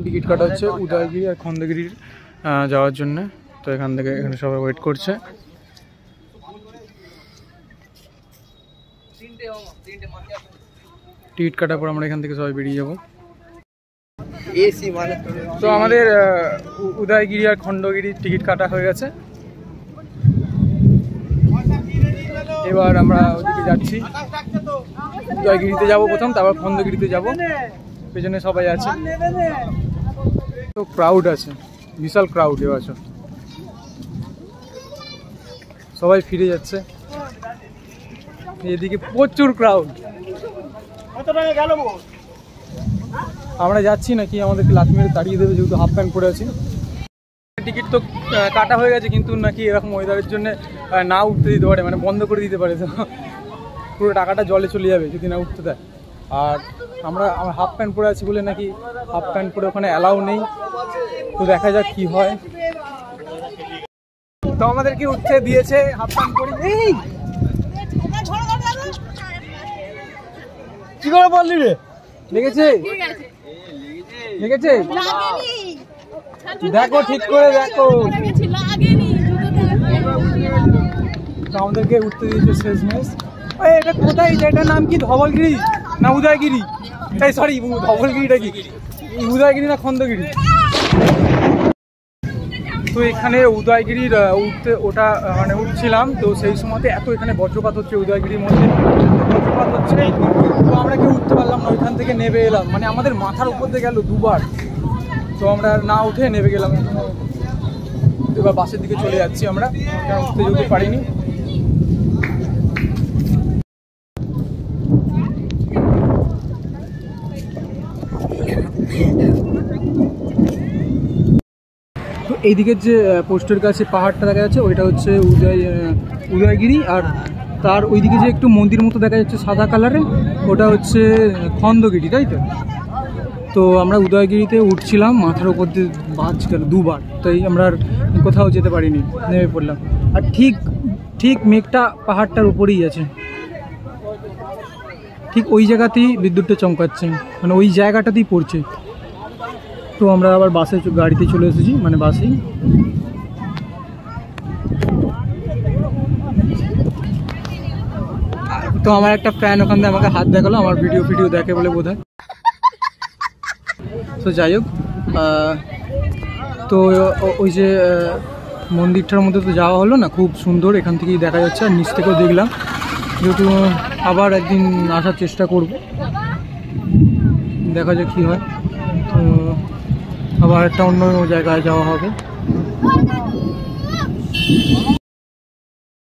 Ticket কাটা হচ্ছে উদয়গিরি আর খন্দগিরি যাওয়ার জন্য। তো এখান থেকে এখানে সবাই ওয়েট করছে। টিকিট কাটার পর আমরা এখান থেকে সবাই বেরিয়ে যাবো। তো আমাদের উদয়গিরি আর খণ্ডগিরির টিকিট কাটা হয়ে গেছে। এবার আমরা ওদিকে যাচ্ছি। উদয়গিরিতে যাবো প্রথম, তারপর খণ্ডগিরিতে যাব। পেছনে সবাই আছে, তো ক্রাউড আছে, বিশাল ক্রাউড এবছর। সবাই ফিরে যাচ্ছে, এদিকে প্রচুর ক্রাউড। আমরা যাচ্ছি নাকি আমাদেরকে লাথি মেরে তাড়িয়ে দেবে, যেহেতু হাফ প্যান্ট পরে আছি। টিকিট তো কাটা হয়ে গেছে, কিন্তু নাকি এরকম ওয়েদারের জন্য না উঠতে দিতে পারে, মানে বন্ধ করে দিতে পারে। তো পুরো টাকাটা জলে চলে যাবে যদি না উঠতে দেয়। আর আমার হাফ প্যান্ট পরে আছি বলে নাকি হাফ প্যান্ট পরে ওখানে অ্যালাউ নেই। তো দেখা যাক কি হয়। তো আমাদেরকে উঠতে দিয়েছে হাফ প্যান্ট পরে। কি করে বললি রে? লেগেছে লেগেছে, দেখো ঠিক করে দেখো। তো আমাদেরকে উঠতে দিয়েছে শেষমেশ। এটা কোথায়? এটার নাম কি? ধবলগিরি না উদয়গিরি? এই সরি, ধবলগিরিটা কি? উদয়গিরি না খণ্ডগিরি? তো এখানে উদয়গিরির ওটা মানে উঠছিলাম, তো সেই সময়তে এত এখানে বজ্রপাত হচ্ছে, উদয়গিরির মধ্যে বজ্রপাত হচ্ছে। তো আমরা কেউ উঠতে পারলাম না, ওইখান থেকে নেমে এলাম। মানে আমাদের মাথার উপর দিয়ে গেল দুবার। তো আমরা না উঠে নেমে গেলাম। এবার বাসের দিকে চলে যাচ্ছি আমরা, উঠতে যেতে পারিনি। তো এইদিকের যে পোস্টের কাছে পাহাড়টা দেখা যাচ্ছে, ওইটা হচ্ছে উদয়গিরি। আর তার ওইদিকে যে একটু মন্দির মতো দেখা যাচ্ছে সাদা কালারের, ওটা হচ্ছে খণ্ডগিরি, তাই তো? তো আমরা উদয়গিরিতে উঠছিলাম, মাথার উপর দিয়ে বাজ গেল দুবার। তাই আমরা আর কোথাও যেতে পারিনি, নেমে পড়লাম। আর ঠিক মেঘটা পাহাড়টার উপরেই আছে, ঠিক ওই জায়গাতেই বিদ্যুৎটা চমকাচ্ছে, মানে ওই জায়গাটাতেই পড়ছে। তো আমরা আবার গাড়িতে চলে এসেছি, মানে বাসেই। তো আমার একটা ফ্যান ওখান থেকে আমাকে হাত দেখালো, আমার ভিডিও দেখে বলে বোধহয়। তো যাই হোক, তো ওই যে মন্দিরটার মধ্যে তো যাওয়া হলো না, খুব সুন্দর, এখান থেকেই দেখা যাচ্ছে। আর নিচ থেকেও দেখলাম, যেহেতু আবার একদিন আসার চেষ্টা করব, দেখা যাক কী হয়। তো আবার একটা অন্য জায়গায় যাওয়া হবে।